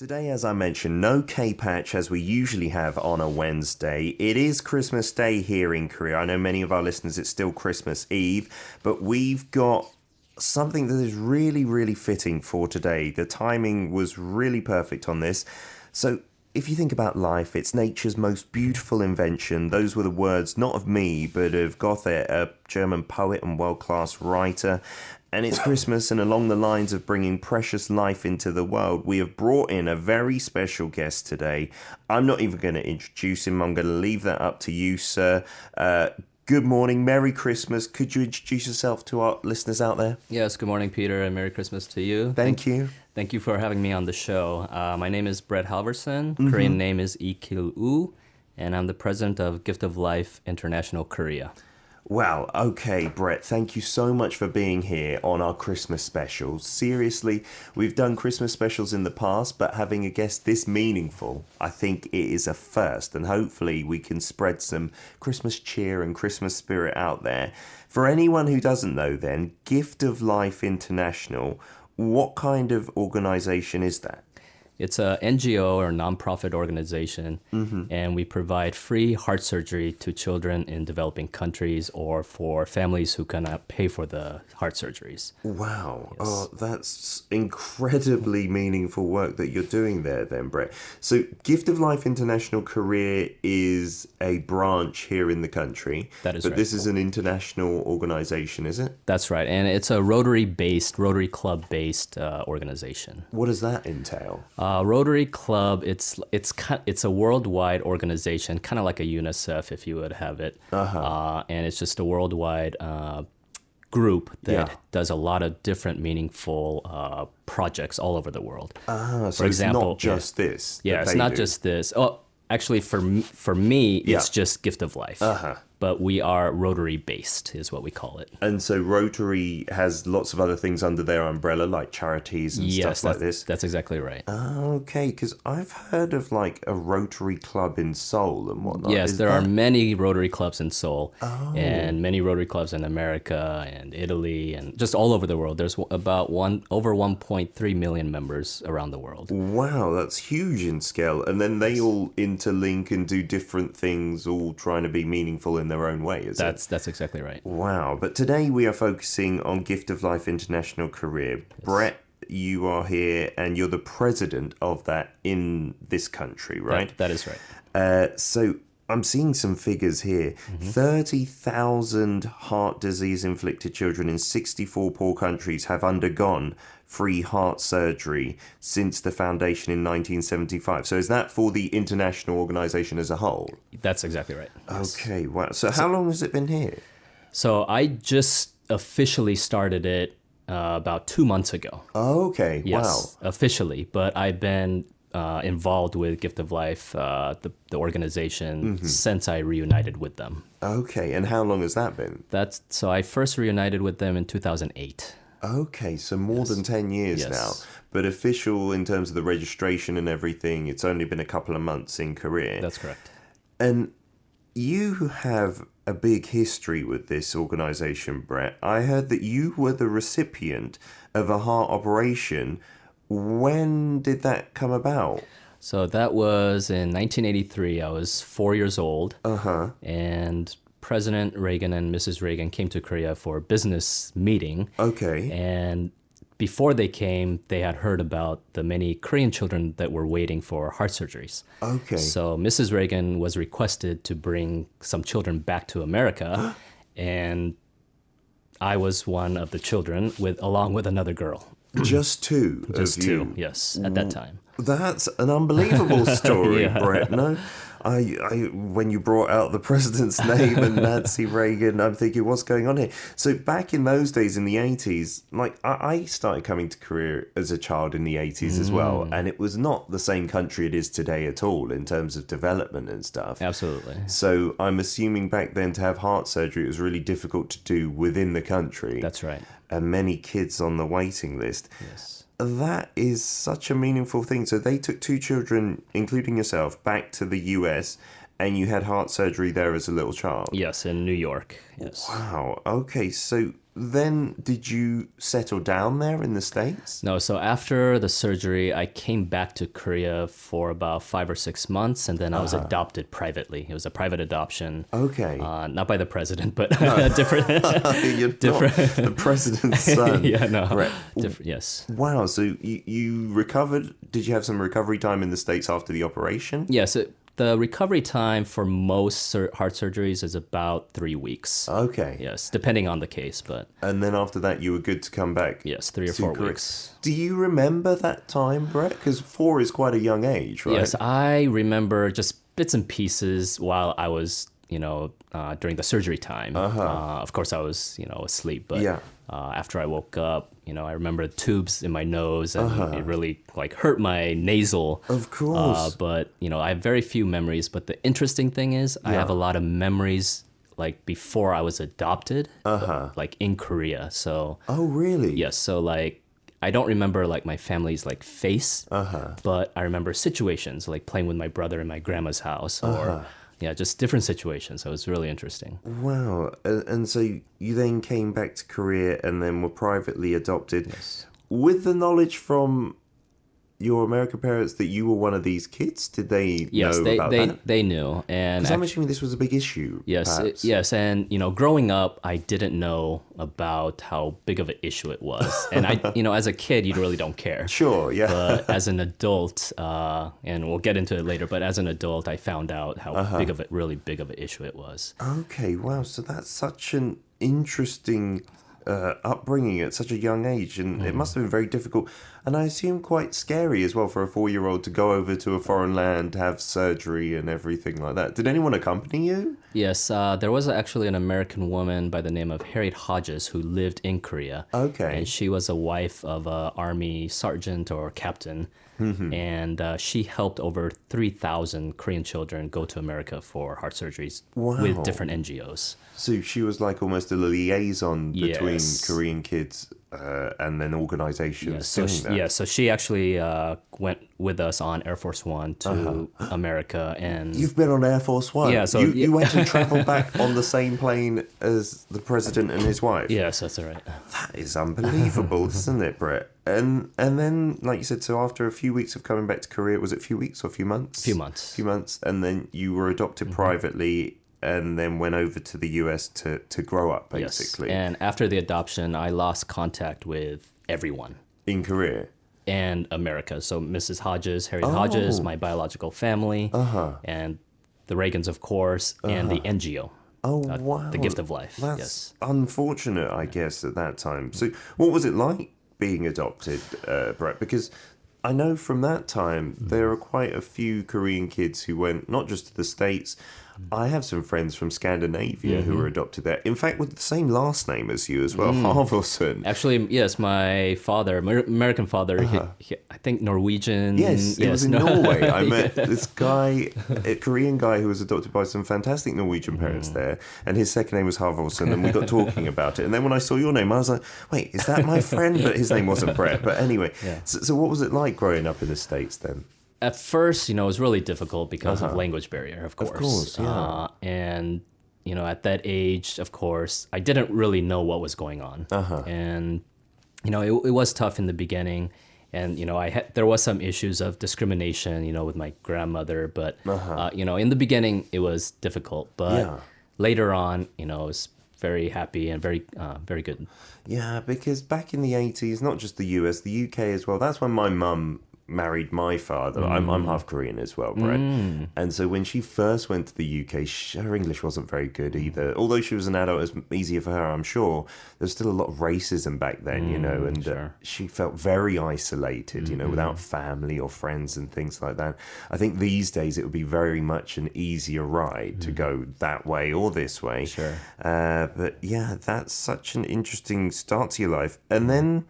Today, as I mentioned, no K-Patch as we usually have on a Wednesday. It is Christmas Day here in Korea. I know many of our listeners, it's still Christmas Eve, but we've got something that is really, really fitting for today. The timing was really perfect on this. So if you think about life, it's nature's most beautiful invention. Those were the words not of me, but of Goethe, a German poet and world-class writer. And it's Christmas, and along the lines of bringing precious life into the world, we have brought in a very special guest today. I'm not even going to introduce him. I'm going to leave that up to you, sir. Good morning. Merry Christmas. Could you introduce yourself to our listeners out there? Yes, good morning, Peter, and Merry Christmas to you. Thank you. Thank you for having me on the show. My name is Brett Halvorson. Korean name is Ikil-u, and I'm the president of Gift of Life International Korea. Wow, okay, Brett, thank you so much for being here on our Christmas specials. Seriously, we've done Christmas specials in the past, but having a guest this meaningful, I think it is a first, and hopefully we can spread some Christmas cheer and Christmas spirit out there. For anyone who doesn't know then, Gift of Life International, what kind of organization is that? It's a NGO or nonprofit organization, and we provide free heart surgery to children in developing countries or for families who cannot pay for the heart surgeries. Wow. Yes. Oh, that's incredibly meaningful work that you're doing there then, Brett. So Gift of Life International Korea is a branch here in the country. That is but right. This is an international organization, is it? That's right, and it's a Rotary Club-based organization. What does that entail? Rotary Club, it's a worldwide organization, kind of like a UNICEF, if you would have it. And it's just a worldwide group that does a lot of different meaningful projects all over the world. So For example, it's not just this. Yeah, it's not just this. Oh, actually, for me, it's just Gift of Life. But we are Rotary-based, is what we call it. And so Rotary has lots of other things under their umbrella, like charities and stuff like this? That's exactly right. Okay, because I've heard of like a Rotary club in Seoul and whatnot. Yes, there are many Rotary clubs in Seoul and many Rotary clubs in America and Italy and just all over the world. There's about over 1.3 million members around the world. Wow, that's huge in scale. And then they all interlink and do different things, all trying to be meaningful in their own way, is it? That's exactly right. Wow. But today we are focusing on Gift of Life International Korea. Yes. Brett, you are here and you're the president of that in this country, right? That is right. So I'm seeing some figures here. 30,000 heart disease inflicted children in 64 poor countries have undergone free heart surgery since the foundation in 1975. So is that for the international organization as a whole? That's exactly right. Yes. Okay, wow. So how long has it been here? So I just officially started it about 2 months ago. Okay, yes, wow. Officially. But I've been involved with Gift of Life, the organization, since I reunited with them. Okay, and how long has that been? So I first reunited with them in 2008. Okay, so more than 10 years now. But official in terms of the registration and everything, it's only been a couple of months in Korea. That's correct. And you have a big history with this organization, Brett. I heard that you were the recipient of a heart operation. When did that come about? So that was in 1983. I was 4 years old. And President Reagan and Mrs. Reagan came to Korea for a business meeting. Okay. And before they came, they had heard about the many Korean children that were waiting for heart surgeries. Okay. So Mrs. Reagan was requested to bring some children back to America, and I was one of the children along with another girl. Just two Just of two, you? yes, at that time. That's an unbelievable story, Brett. No, when you brought out the president's name and Nancy Reagan, I'm thinking, what's going on here? So back in those days, in the 80s, like I started coming to Korea as a child in the 80s as well, and it was not the same country it is today at all in terms of development and stuff. Absolutely. So I'm assuming back then to have heart surgery, it was really difficult to do within the country. That's right. And many kids on the waiting list. Yes. That is such a meaningful thing. So they took two children, including yourself, back to the US, and you had heart surgery there as a little child. Yes, in New York. Yes. Wow. Okay. So then did you settle down there in the States? No, so after the surgery, I came back to Korea for about 5 or 6 months, and then I was adopted privately. It was a private adoption. Okay. Not by the president, but different. You're different. not the president's son. Yeah, no. Right. Different, yes. Wow, so you recovered? Did you have some recovery time in the States after the operation? Yes, the recovery time for most heart surgeries is about 3 weeks. Okay. Yes, depending on the case, but And then after that, you were good to come back? yes, 3 or to 4 Korea. weeks. Do you remember that time, Brett? Because 4 is quite a young age, right? Yes, I remember just bits and pieces while I was, during the surgery time. Of course, I was, asleep, but Yeah. after I woke up, I remember tubes in my nose, and it really hurt my nasal. Of course. But I have very few memories. But the interesting thing is, I have a lot of memories before I was adopted, in Korea. So Oh, really? yes, so I don't remember my family's face, but I remember situations like playing with my brother in my grandma's house, or just different situations. So it was really interesting. Wow. And so you then came back to Korea and then were privately adopted. Yes. With the knowledge from your American parents that you were one of these kids? Did they Yes, know about that? they knew, and Because I'm assuming this was a big issue. yes, perhaps. yes, and growing up, I didn't know about how big of an issue it was, and I, as a kid, you really don't care. Sure, yeah. But as an adult, and we'll get into it later, but as an adult, I found out how really big of an issue it was. Okay, wow. So that's such an interesting upbringing at such a young age, and it must have been very difficult, and I assume quite scary as well for a 4-year-old to go over to a foreign land, have surgery and everything like that. Did anyone accompany you? Yes, there was actually an American woman by the name of Harriet Hodges who lived in Korea. Okay. And she was a wife of an army sergeant or captain. And she helped over 3,000 Korean children go to America for heart surgeries with different NGOs. So she was like almost a liaison between Yes. Korean kids and then organizations So doing that. so she actually went with us on Air Force One to America, and You've been on Air Force One. Yeah, so- you went and traveled back on the same plane as the president and his wife. yes, that's all right. That is unbelievable, isn't it, Brett? And then, like you said, so after a few weeks of coming back to Korea, was it a few weeks or a few months? Few months. Few months, and then you were adopted privately, and then went over to the US to grow up, basically, Yes. And after the adoption, I lost contact with everyone in Korea. and America. So Mrs. Hodges, Harriet Hodges, my biological family, and the Reagans, of course, and the NGO. Oh, wow. The Gift of Life. That's Yes. unfortunate, I guess, at that time. So what was it like being adopted, Brett? Because I know from that time there are quite a few Korean kids who went not just to the States. I have some friends from Scandinavia who were adopted there. In fact, with the same last name as you as well, Halvorson. Actually, yes, my father, American father, he, I think Norwegian. Yes, it was in no. Norway. I met this guy, a Korean guy who was adopted by some fantastic Norwegian parents there, and his second name was Halvorson, and we got talking about it. And then when I saw your name, I was like, wait, is that my friend? But his name wasn't Brett. But anyway, so what was it like growing up in the States then? At first, it was really difficult because of language barrier, of course. Of course, yeah. And, at that age, of course, I didn't really know what was going on. And, it was tough in the beginning. And, there was some issues of discrimination, with my grandmother. But, in the beginning, it was difficult. But later on, I was very happy and very, very good. Yeah, because back in the 80s, not just the US, the UK as well, that's when my mum married my father. I'm half Korean as well, Brett. And so when she first went to the UK, her English wasn't very good either. Although she was an adult, it was easier for her, I'm sure. There's still a lot of racism back then, and she felt very isolated, without family or friends and things like that. I think these days it would be very much an easier ride to go that way or this way. Sure. But yeah, that's such an interesting start to your life. And then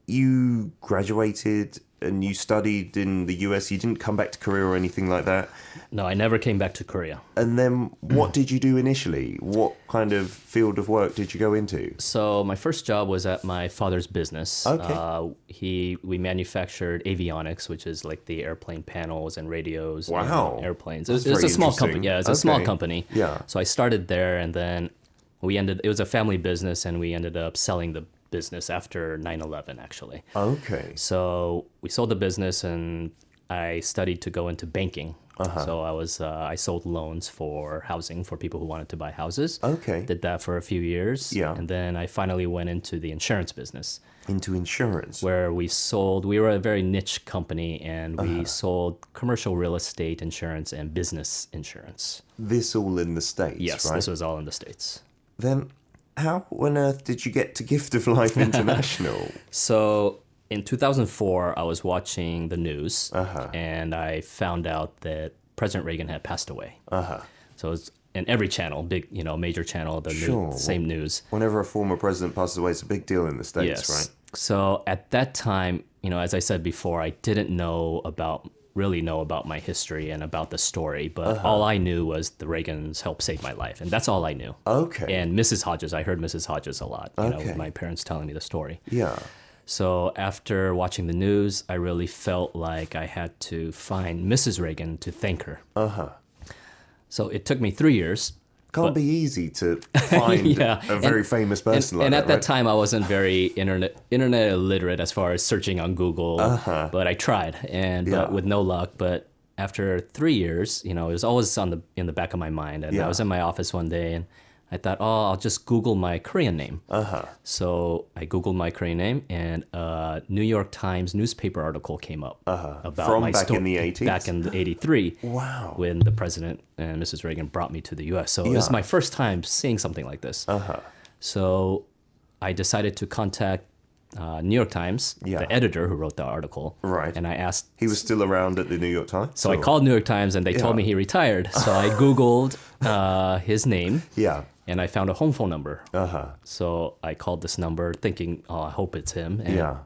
you graduated and you studied in the US. You didn't come back to Korea or anything like that. No, I never came back to Korea. And then what did you do initially? What kind of field of work did you go into? So my first job was at my father's business. Okay. We manufactured avionics, which is like the airplane panels and radios. Wow. And airplanes. That's It's a very small interesting. company. Yeah, it's a small Okay. company. Yeah. So I started there, and then It was a family business, and we ended up selling the business after 9/11, actually. Okay. So we sold the business, and I studied to go into banking. So I sold loans for housing for people who wanted to buy houses. Okay. Did that for a few years. Yeah. And then I finally went into the insurance business. Into insurance. Where we were a very niche company, and we sold commercial real estate insurance and business insurance. This all in the States, Yes, right? this was all in the States. Then how on earth did you get to Gift of Life International? So in 2004, I was watching the news, and I found out that President Reagan had passed away. So it was in every channel, big, major channel, same news. Whenever a former president passes away, it's a big deal in the States, Yes. right? So at that time, as I said before, I didn't really know about my history and about the story, but all I knew was the Reagans helped save my life, and that's all I knew. Okay. And Mrs. Hodges, I heard Mrs. Hodges a lot, Okay. my parents telling me the story. Yeah. So after watching the news, I really felt like I had to find Mrs. Reagan to thank her. So it took me 3 years. Can't be easy to find a very famous person like and that, at that right? time, I wasn't very internet illiterate as far as searching on Google, but I tried, but with no luck. But after 3 years, it was always in the back of my mind. And I was in my office one day, and I thought, I'll just Google my Korean name. So I Googled my Korean name, and a New York Times newspaper article came up about From my back story. in the 80s? Back in 83. Wow. When the president and Mrs. Reagan brought me to the U.S. So it was my first time seeing something like this. So I decided to contact New York Times, the editor who wrote the article. Right. And I asked... He was still around at the New York Times? So I called New York Times, and they told me he retired. So I Googled his name. Yeah. And I found a home phone number. So I called this number thinking, I hope it's him. And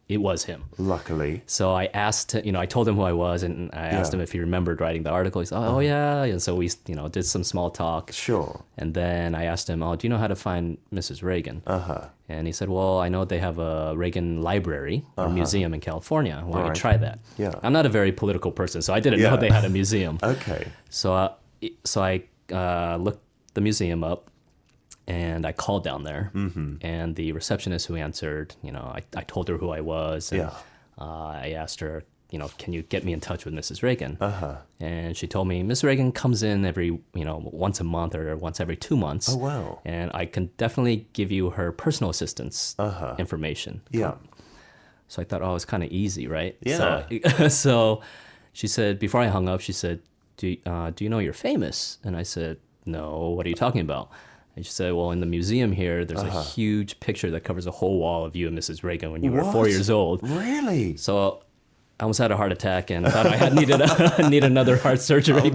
it was him. Luckily. So I asked, I told him who I was, and I asked him if he remembered writing the article. He said, oh yeah. And so we, did some small talk. Sure. And then I asked him, do you know how to find Mrs. Reagan? And he said, well, I know they have a Reagan library or museum in California. Why don't you try that? Yeah. I'm not a very political person, so I didn't know they had a museum. Okay. So I looked the museum up, and I called down there, and the receptionist who answered, I told her who I was, and I asked her, can you get me in touch with Mrs. Reagan? And she told me, Miss Reagan comes in every, once a month or once every 2 months. Oh, wow. And I can definitely give you her personal assistance information. Yeah. So I thought, it's kind of easy, right? Yeah. So she said, before I hung up, she said, do you know you're famous? And I said, no, what are you talking about? And she said, well, in the museum here, there's a huge picture that covers a whole wall of you and Mrs. Reagan when you were 4 years old. Really? So I almost had a heart attack and thought I had need another heart surgery.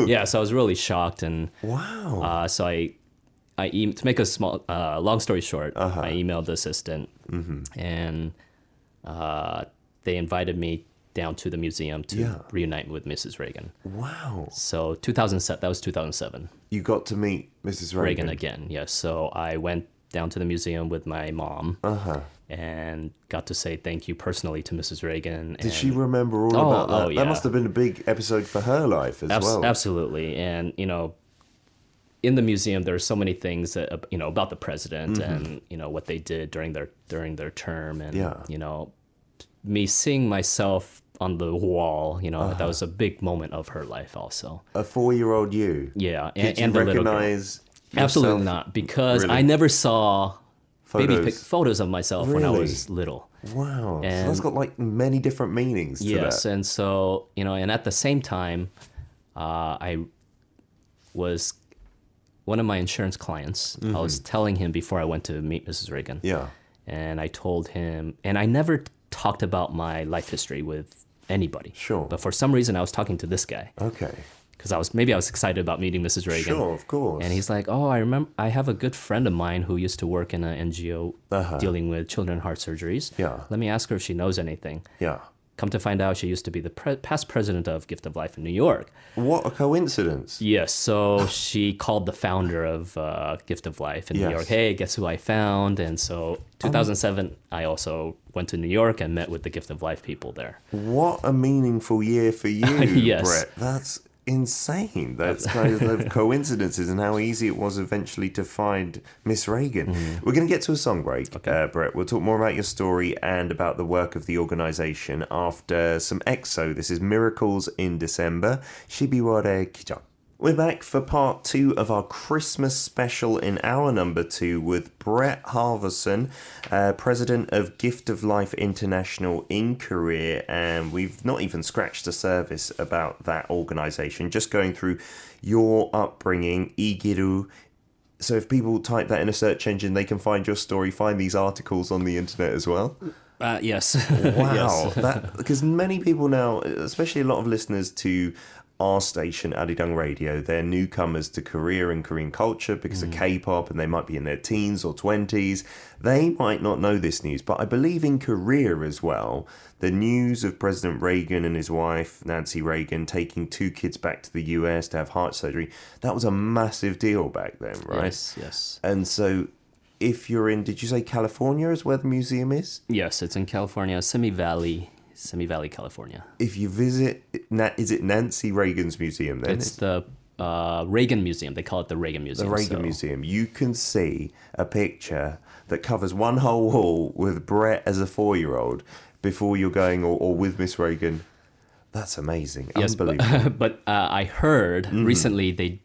Yeah, so I was really shocked. And wow. So to make a long story short, I emailed the assistant, and they invited me down to the museum to reunite with Mrs. Reagan. Wow. So 2007, that was 2007. You got to meet Mrs. Reagan again, yes. So I went down to the museum with my mom and got to say thank you personally to Mrs. Reagan. Did she remember all about that? Yeah. That must have been a big episode for her life as well. Absolutely. And, in the museum, there are so many things that, about the president and, what they did during their term. And, me seeing myself on the wall, that was a big moment of her life also. A 4-year-old you? Yeah. Did you and the recognize yourself? Absolutely not, because Really? I never saw Photos? photos of myself when I was little. Wow. So And- that's got like many different meanings to Yes, that. and so, and at the same time, I was one of my insurance clients. I was telling him before I went to meet Mrs. Reagan. Yeah. And I told him, and I never talked about my life history with anybody. Sure. But for some reason, I was talking to this guy Okay. because I was excited about meeting Mrs. Reagan. Sure, of course. And he's like, I remember, I have a good friend of mine who used to work in an NGO dealing with children heart surgeries. Yeah. Let me ask her if she knows anything. Yeah. Come to find out, she used to be the past president of Gift of Life in New York. What a coincidence. Yes, so she called the founder of Gift of Life in New York. Hey, guess who I found? And so 2007, I also went to New York and met with the Gift of Life people there. What a meaningful year for you, Yes. Brett. That's insane. That's kind of coincidences and how easy it was eventually to find Miss Reagan. We're going to get to a song break, Brett. We'll talk more about your story and about the work of the organisation after some EXO. This is Miracles in December. Shibiware Kijak. We're back for part 2 of our Christmas special in hour number 2 with Brett Halvorson, president of Gift of Life International in Korea, and we've not even scratched the surface about that organisation, just going through your upbringing, Igiru. So if people type that in a search engine, they can find your story, find these articles on the internet as well? Yes. Wow. Yes. Because many people now, especially a lot of listeners to our station, Arirang Radio, they're newcomers to Korea and Korean culture because of K-pop, and they might be in their teens or 20s. They might not know this news, but I believe in Korea as well, the news of President Reagan and his wife, Nancy Reagan, taking 2 kids back to the US to have heart surgery, that was a massive deal back then, right? Yes. And so if you're in, did you say California is where the museum is? Yes, it's in California, Simi Valley, California. If you visit, is it Nancy Reagan's museum then? It's the Reagan Museum. They call it the Reagan Museum. The Reagan Museum. You can see a picture that covers one whole wall with Brett as a 4-year-old before you're going, or with Miss Reagan. That's amazing. Yes, Unbelievable. but I heard recently they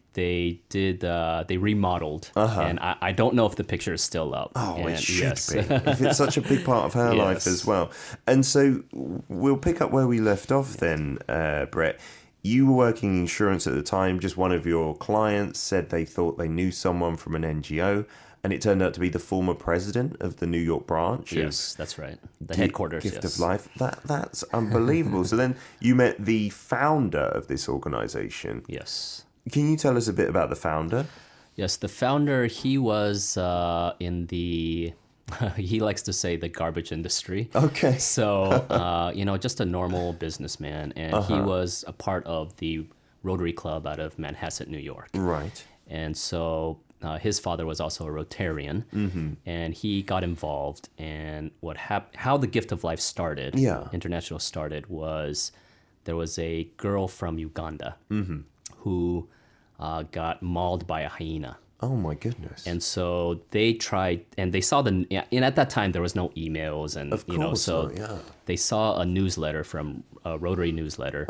remodeled, and I don't know if the picture is still up. Oh, and it should be. If it's such a big part of her life as well. And so we'll pick up where we left off then, Brett. You were working in insurance at the time. Just one of your clients said they thought they knew someone from an NGO, and it turned out to be the former president of the New York branch. Yes, that's right. The headquarters. Gift of Life. That's unbelievable. So then you met the founder of this organization. Yes. Can you tell us a bit about the founder? Yes, the founder, he was in the, he likes to say the garbage industry. Okay. So, just a normal businessman. And he was a part of the Rotary Club out of Manhasset, New York. Right. And so his father was also a Rotarian, and he got involved. And how the Gift of Life started, International started, was there was a girl from Uganda who got mauled by a hyena. Oh my goodness. And so they tried, and they saw and at that time there was no emails, and they saw a newsletter from a Rotary newsletter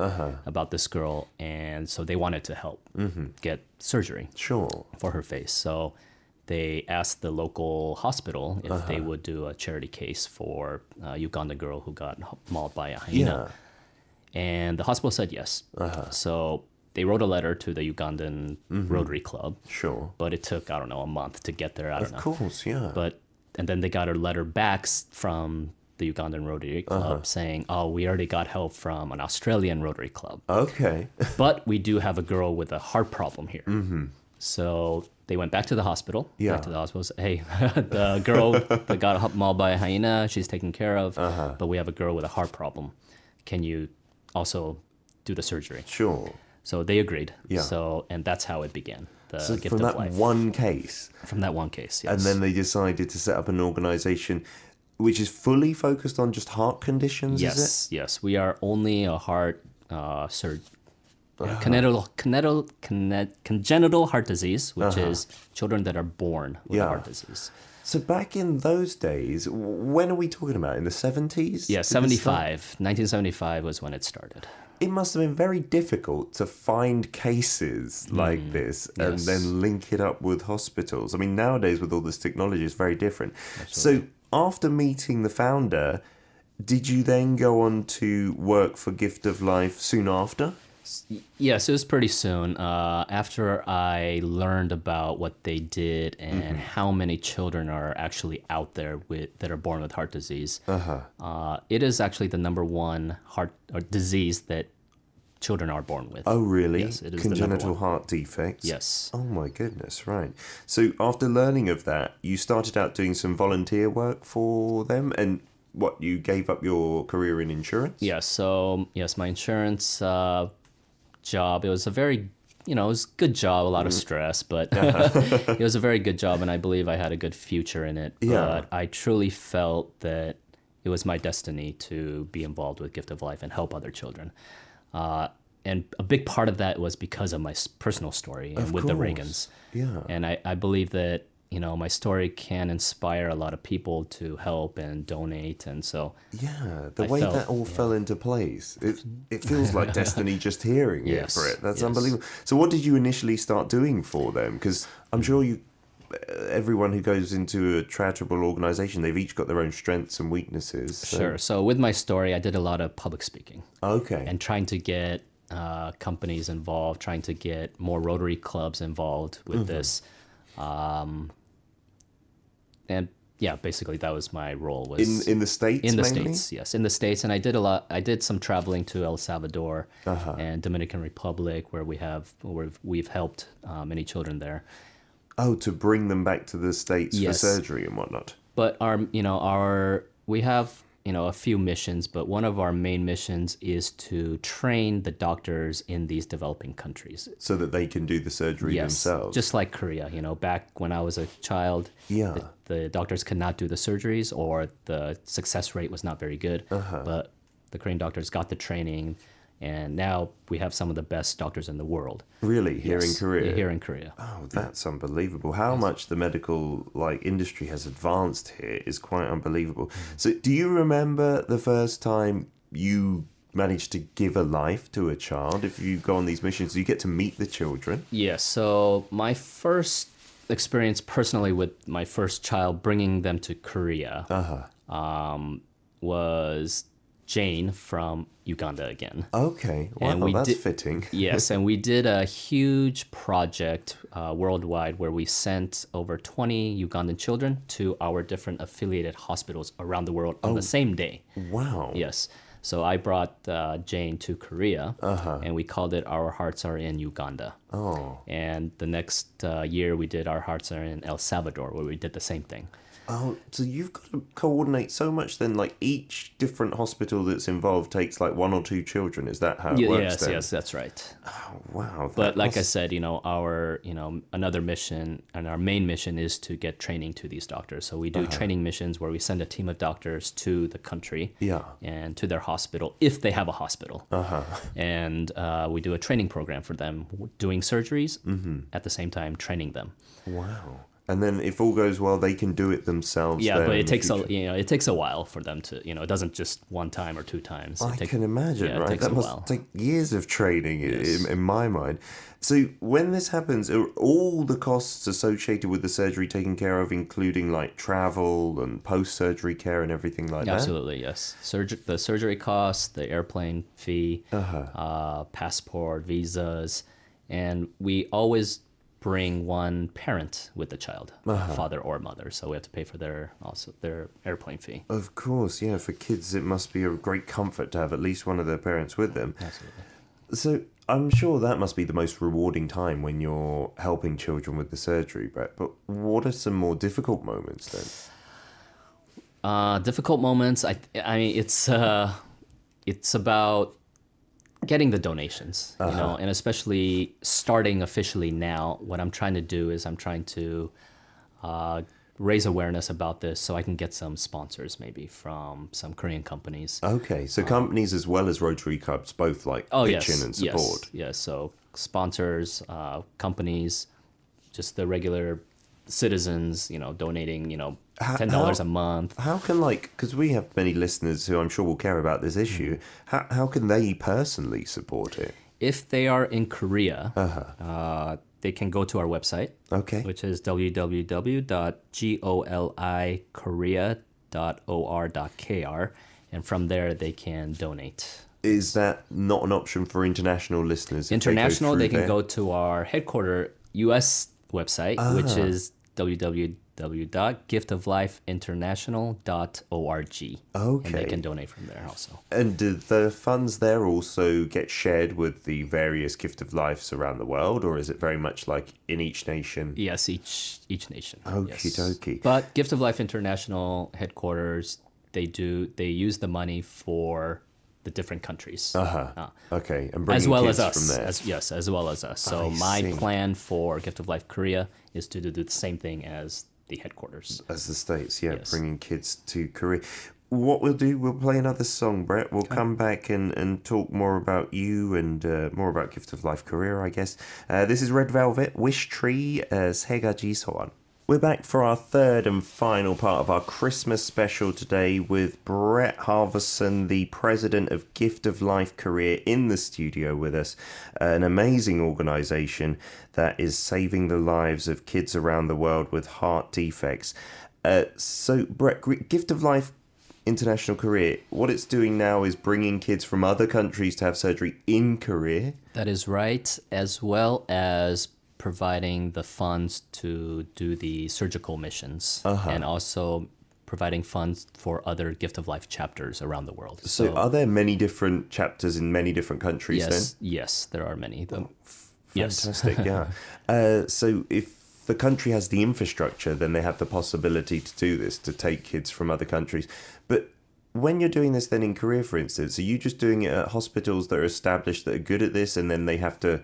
about this girl, and so they wanted to help get surgery for her face. So they asked the local hospital if they would do a charity case for a Uganda girl who got mauled by a hyena. And the hospital said yes. So they wrote a letter to the Ugandan Rotary Club. But it took, I don't know, a month to get there. I don't know. Of course, yeah. And then they got a letter back from the Ugandan Rotary Club saying, oh, we already got help from an Australian Rotary Club. Okay. But we do have a girl with a heart problem here. So they went back to the hospital. Back to the hospital. Said, hey, the girl that got mauled by a hyena, she's taken care of. But we have a girl with a heart problem. Can you also do the surgery? So they agreed. So, and that's how it began. The Gift of Life. From that one case. From that one case, yes. And then they decided to set up an organization which is fully focused on just heart conditions. Is it? Yes. We are only a heart congenital heart disease, which is children that are born with heart disease. So back in those days, when are we talking about? In the 70s? Yeah, 1975 was when it started. It must have been very difficult to find cases like this and then link it up with hospitals. I mean, nowadays with all this technology, it's very different. Absolutely. So after meeting the founder, did you then go on to work for Gift of Life soon after? Yes, it was pretty soon. After I learned about what they did and how many children are actually out there that are born with heart disease, it is actually the number one heart or disease that children are born with. Oh, really? Yes, it is congenital heart defects? Yes. Oh, my goodness, right. So after learning of that, you started out doing some volunteer work for them, and what, you gave up your career in insurance? Yeah, so, yes, my insurance job, it was a very, it was a good job, a lot of stress, but it was a very good job, and I believe I had a good future in it. But I truly felt that it was my destiny to be involved with Gift of Life and help other children. and a big part of that was because of my personal story and with the Reagans. Yeah. And I believe that, my story can inspire a lot of people to help and donate. And so the way that all fell into place, it feels like destiny just hearing it, Brett. That's unbelievable. So what did you initially start doing for them? Because I'm sure everyone who goes into a charitable organization, they've each got their own strengths and weaknesses. So. Sure. So with my story, I did a lot of public speaking. Okay. And trying to get companies involved, trying to get more Rotary clubs involved with this. And yeah, basically that was my role. Was in the States. In the mainly? States, yes, in the States, and I did some traveling to El Salvador and Dominican Republic, where we've helped many children there. Oh, to bring them back to the States for surgery and whatnot. But we have a few missions, but one of our main missions is to train the doctors in these developing countries. So that they can do the surgery themselves. Just like Korea. Back when I was a child, the doctors could not do the surgeries, or the success rate was not very good. But the Korean doctors got the training, and now we have some of the best doctors in the world. Really? Here in Korea? Here in Korea. Oh, that's unbelievable. How much the medical industry has advanced here is quite unbelievable. So do you remember the first time you managed to give a life to a child? If you go on these missions, you get to meet the children? Yes. So my first experience personally with my first child, bringing them to Korea, was Jane from Uganda again. Okay, wow, that's fitting. Yes, and we did a huge project worldwide where we sent over 20 Ugandan children to our different affiliated hospitals around the world on the same day. Wow. Yes. So I brought Jane to Korea, and we called it Our Hearts Are in Uganda. Oh. And the next year we did Our Hearts Are in El Salvador, where we did the same thing. Oh, so you've got to coordinate so much then, each different hospital that's involved takes 1 or 2 children. Is that how it works then? Yes, that's right. Oh, wow. But like I said, our, another mission and our main mission is to get training to these doctors. So we do training missions where we send a team of doctors to the country and to their hospital, if they have a hospital. And we do a training program for them, doing surgeries, at the same time training them. Wow. And then if all goes well, they can do it themselves. Yeah, but it takes a while for them to, it doesn't just one time or 2 times. I can imagine, right? It takes that must take years of training in my mind. So when this happens, are all the costs associated with the surgery taken care of, including travel and post-surgery care and everything like that? Absolutely, yes. The surgery costs, the airplane fee, passport, visas, and we always bring one parent with the child, father or mother. So we have to pay for their airplane fee. Of course, yeah. For kids, it must be a great comfort to have at least one of their parents with them. Absolutely. So I'm sure that must be the most rewarding time when you're helping children with the surgery, Brett. But what are some more difficult moments then? Difficult moments. I mean, it's about getting the donations, and especially starting officially now. What I'm trying to do is I'm trying to raise awareness about this so I can get some sponsors maybe from some Korean companies. Okay, so companies as well as Rotary clubs both pitch in and support. Yes, so sponsors, companies, just the regular citizens, donating, $10 a month. How can because we have many listeners who I'm sure will care about this issue, how can they personally support it? If they are in Korea, they can go to our website, which is www.golikorea.or.kr, and from there they can donate. Is that not an option for international listeners? International, they can go to our headquarter U.S. website, which is www.giftoflifeinternational.org. Okay. And they can donate from there also. And do the funds there also get shared with the various Gift of Lives around the world, or is it very much like in each nation? Yes, each nation. Okie dokie. But Gift of Life International headquarters, they use the money for the different countries. Okay, and bringing as well kids as us. from there. As well as us. So my plan for Gift of Life Korea is to do the same thing as the headquarters. As the States, bringing kids to Korea. what we'll do, we'll play another song, Brett. We'll come back and talk more about you and more about Gift of Life Korea, I guess. This is Red Velvet, Wish Tree, 새가 지소원. We're back for our third and final part of our Christmas special today with Brett Halvorson, the president of Gift of Life Korea, in the studio with us. An amazing organisation that is saving the lives of kids around the world with heart defects. So, Brett, Gift of Life International Korea, what it's doing now is bringing kids from other countries to have surgery in Korea. That is right, as well as providing the funds to do the surgical missions and also providing funds for other Gift of Life chapters around the world. So are there many different chapters in many different countries then? Yes, there are many. Fantastic, yeah. So if the country has the infrastructure, then they have the possibility to do this, to take kids from other countries. But when you're doing this then in Korea, for instance, are you just doing it at hospitals that are established that are good at this, and then they have to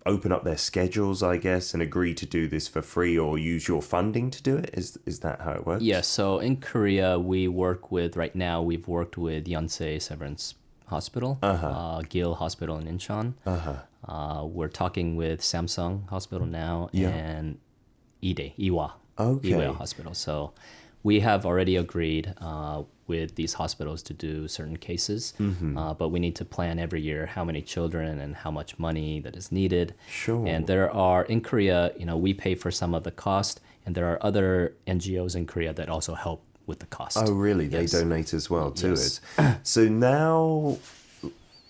open up their schedules, I guess, and agree to do this for free or use your funding to do it? Is that how it works? Yeah, so in Korea, we've worked with Yonsei Severance Hospital, Gil Hospital in Incheon. We're talking with Samsung Hospital now and Iwa Hospital. So we have already agreed with these hospitals to do certain cases, but we need to plan every year how many children and how much money that is needed. Sure. And there are, in Korea, we pay for some of the cost, and there are other NGOs in Korea that also help with the cost. Oh, really? Yes. They donate as well to it. So now,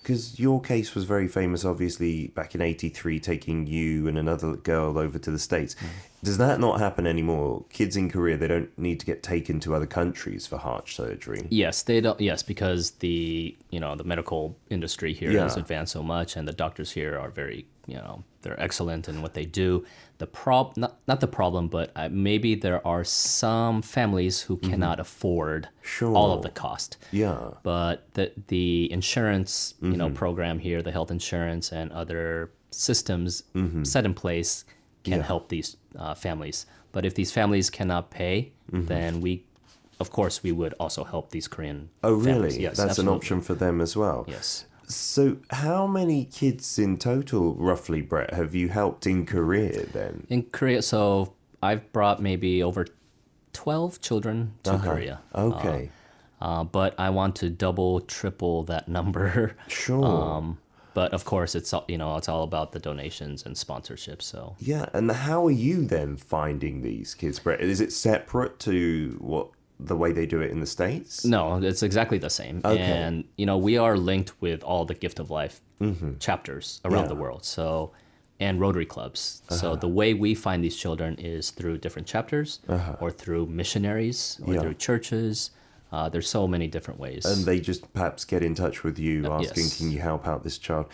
because your case was very famous, obviously, back in 83, taking you and another girl over to the States. Does that not happen anymore? Kids in Korea, they don't need to get taken to other countries for heart surgery. Yes, they don't. Yes, because the medical industry here has advanced so much, and the doctors here are very, they're excellent in what they do. Not the problem, but maybe there are some families who cannot afford all of the cost. Yeah. But the insurance, program here, the health insurance and other systems set in place can help these families. But if these families cannot pay, then we would also help these Korean families. Really? Yes, That's absolutely. an option for them as well? Yes. So how many kids in total, roughly, Brett, have you helped in Korea then? In Korea, so I've brought maybe over 12 children to Korea. Okay. But I want to double, triple that number. Sure. But of course, it's all about the donations and sponsorships. So Yeah, and how are you then finding these kids, Brett? Is it separate to the way they do it in the States? no, it's exactly the same. Okay. And we are linked with all the Gift of Life chapters around the world. So and Rotary clubs. So the way we find these children is through different chapters or through missionaries or through churches. There's so many different ways. And they just perhaps get in touch with you asking, yes. can you help out this child?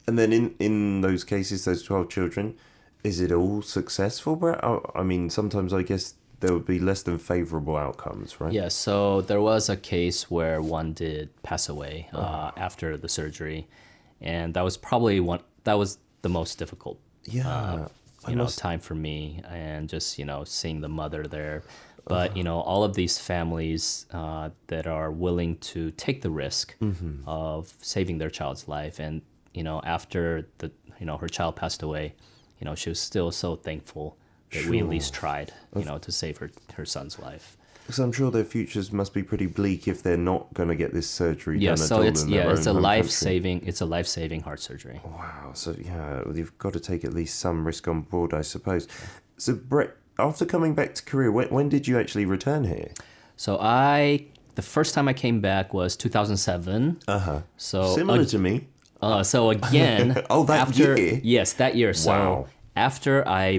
And then in those cases, those 12 children, is it all successful, Brett? I mean, sometimes I guess there would be less than favorable outcomes, right? Yeah, so there was a case where one did pass away after the surgery. And that was probably the most difficult time for me, and just, seeing the mother there. But, all of these families that are willing to take the risk of saving their child's life. And, after her child passed away, she was still so thankful that we at least tried, to save her son's life. Because I'm sure their futures must be pretty bleak if they're not going to get this surgery done at all it's in their own it's a home life-saving country. it's a life-saving heart surgery. Wow. So, you've got to take at least some risk on board, I suppose. So, Brett, after coming back to Korea, when did you actually return here? So the first time I came back was 2007. So Similar to me. So again, Oh, that year? Yes, that year. So Wow. after I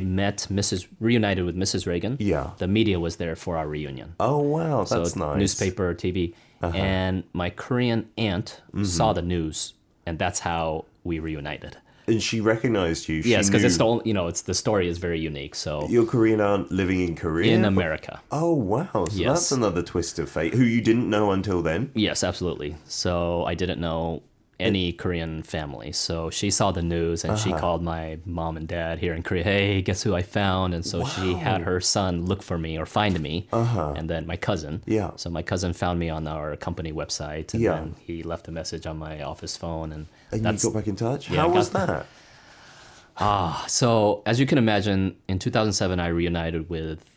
reunited with Mrs. Reagan, the media was there for our reunion. Oh, wow. So That's nice. newspaper, TV. And my Korean aunt saw the news, and that's how we reunited. And she recognized you. Yes, because it's the story is very unique. So your Korean aunt living in Korea? in America. Oh, wow. So Yes. that's another twist of fate, who you didn't know until then. Yes, absolutely. So I didn't know any Korean family. So she saw the news and she called my mom and dad here in Korea. Hey, guess who I found? And so she had her son look for me or find me. And then my cousin. Yeah. So my cousin found me on our company website. And then he left a message on my office phone. And you got back in touch? Yeah, How was that? So as you can imagine, in 2007, I reunited with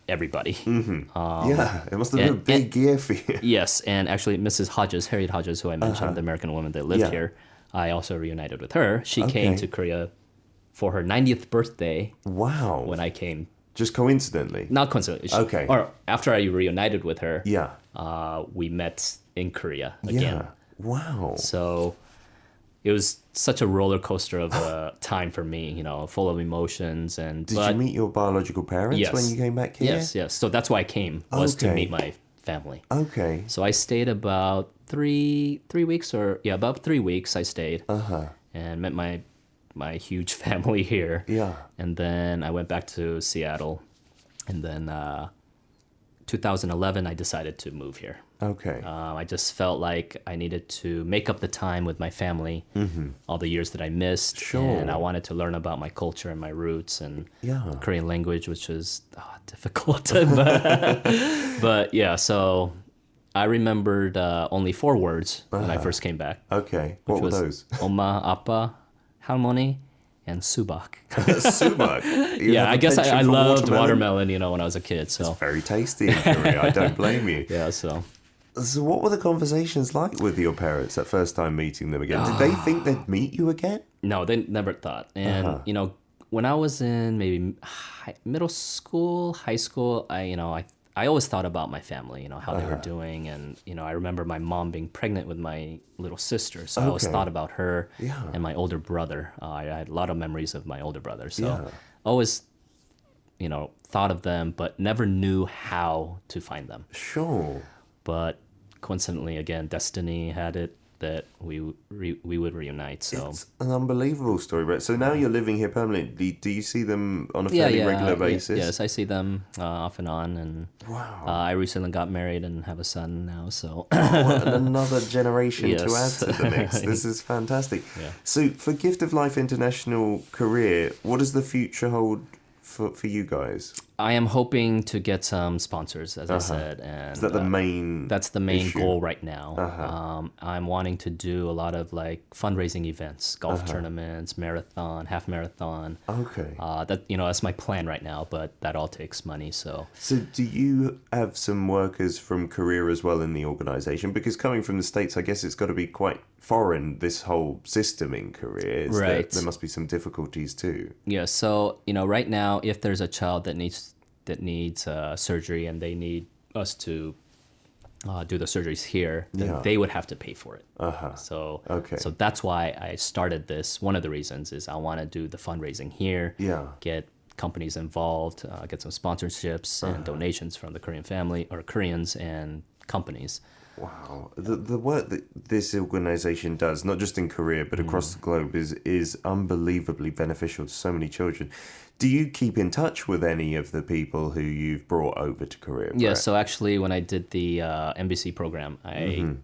everybody. It must have been a big year for you. Yes, and actually Mrs. Hodges, Harriet Hodges, who I mentioned, the American woman that lived here, I also reunited with her. She came to Korea for her 90th birthday. Wow. When I came. Just coincidentally? Not coincidentally. Okay. Or after I reunited with her, yeah, we met in Korea again. Yeah. Wow. So it was such a roller coaster of a time for me, you know, full of emotions. And Did you meet your biological parents when you came back here? Yes. So that's why I came, was to meet my family. Okay. So I stayed about three weeks, about 3 weeks I stayed. And met my huge family here. Yeah. And then I went back to Seattle. And then 2011 I decided to move here. Okay. I just felt like I needed to make up the time with my family, all the years that I missed. Sure. And I wanted to learn about my culture and my roots and Korean language, which was difficult. But yeah, so I remembered only 4 words when I first came back. Okay. What were those? Oma, Appa, 할머니, and subak. Subak? Yeah, I guess I loved watermelon, you know, when I was a kid. So it's very tasty in Korea. I don't blame you. Yeah, so what were the conversations like with your parents that first time meeting them again? Did they think they'd meet you again? No, they never thought. And, you know, when I was in maybe middle school, high school, I always thought about my family, you know, how they were doing. And, you know, I remember my mom being pregnant with my little sister. So I always thought about her and my older brother. I had a lot of memories of my older brother. So always, you know, thought of them, but never knew how to find them. Sure. But coincidentally, again, destiny had it that we would reunite. So it's an unbelievable story, Brett. So now you're living here permanently. Do you see them on a fairly regular basis? Yes, I see them off and on. And wow, I recently got married and have a son now. So another generation to add to the mix. This is fantastic. Yeah. So for Gift of Life International career, what does the future hold for you guys? I am hoping to get some sponsors, as I said, and is that the main? That's the main issue? goal right now. I'm wanting to do a lot of like fundraising events, golf tournaments, marathon, half marathon. Okay. That's my plan right now, but that all takes money. So do you have some workers from Korea as well in the organization? Because coming from the States, I guess it's got to be quite foreign, this whole system in Korea. Right. There must be some difficulties too. Yeah. So right now, if there's a child that needs surgery and they need us to do the surgeries here, then they would have to pay for it. So that's why I started this. One of the reasons is I want to do the fundraising here, get companies involved, get some sponsorships and donations from the Korean family or Koreans and companies. Wow. The work that this organization does, not just in Korea, but across the globe, is unbelievably beneficial to so many children. Do you keep in touch with any of the people who you've brought over to Korea? Yeah, so actually when I did the MBC program, I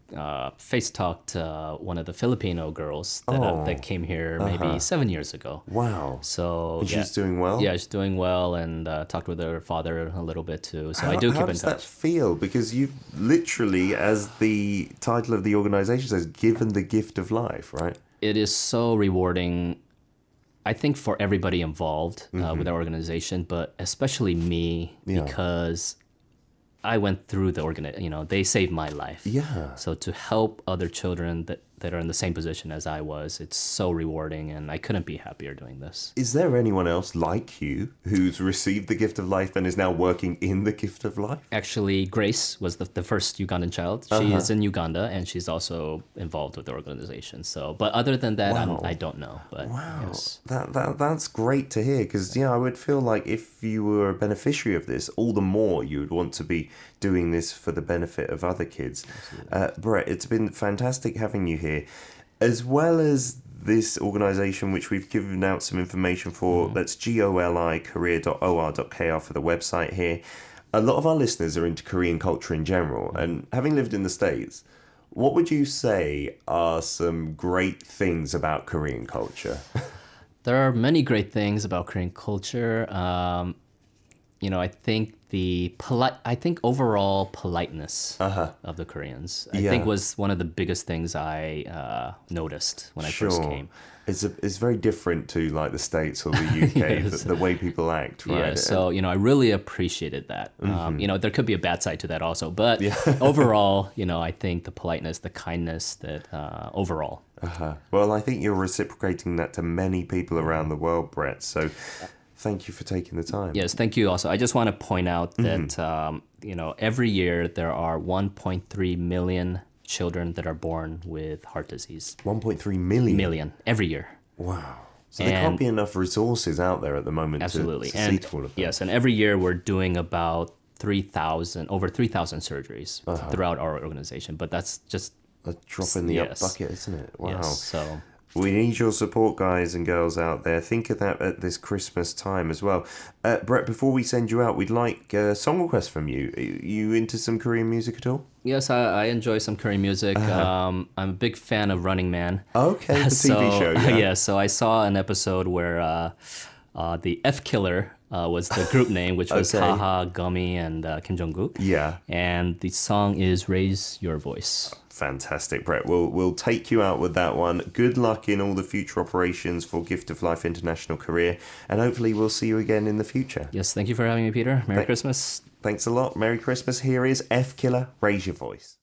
face-talked one of the Filipino girls that came here maybe 7 years ago. Wow. So and she's doing well? Yeah, she's doing well, and talked with her father a little bit too. So I do keep in touch. How does that feel? Because you've literally, as the title of the organization says, given the gift of life, right? It is so rewarding, I think, for everybody involved with our organization, but especially me, because I went through they saved my life. Yeah. So to help other children that are in the same position as I was, it's so rewarding, and I couldn't be happier doing this. Is there anyone else like you who's received the gift of life and is now working in the gift of life? Actually, Grace was the first Ugandan child. She is in Uganda, and she's also involved with the organization. So, but other than that, I don't know. But yes. That's great to hear, because I would feel like if you were a beneficiary of this, all the more you would want to be doing this for the benefit of other kids. Brett, it's been fantastic having you here, as well as this organisation which we've given out some information for. That's goli.korea.or.kr for the website here. A lot of our listeners are into Korean culture in general, and having lived in the States, What would you say are some great things about Korean culture? There are many great things about Korean culture. I think I think overall politeness of the Koreans, I think was one of the biggest things I noticed when I first came. It's very different to like the States or the UK, Yes. the way people act, right? Yeah, so I really appreciated that. There could be a bad side to that also, but overall, I think the politeness, the kindness that overall. Well, I think you're reciprocating that to many people around the world, Brett. So thank you for taking the time. Yes, thank you also. I just want to point out that, every year there are 1.3 million children that are born with heart disease. 1.3 million? Million every year. Wow. So there can't be enough resources out there at the moment Absolutely. to see to all of them. Yes, and every year we're doing about over 3,000 surgeries throughout our organization. But that's just a drop in the bucket, isn't it? Wow. Yes, so we need your support, guys and girls out there. Think of that at this Christmas time as well. Brett, before we send you out, we'd like a song request from you. Are you into some Korean music at all? Yes, I enjoy some Korean music. I'm a big fan of Running Man. Okay, the TV show. Yeah. So I saw an episode where the F Killer was the group name, which was Haha, Gummy, and Kim Jong-guk. Yeah. And the song is Raise Your Voice. Fantastic, Brett. We'll take you out with that one. Good luck in all the future operations for Gift of Life International Korea, and hopefully we'll see you again in the future. Yes, thank you for having me, Peter. Merry Christmas. Thanks a lot. Merry Christmas. Here is F Killer, Raise Your Voice.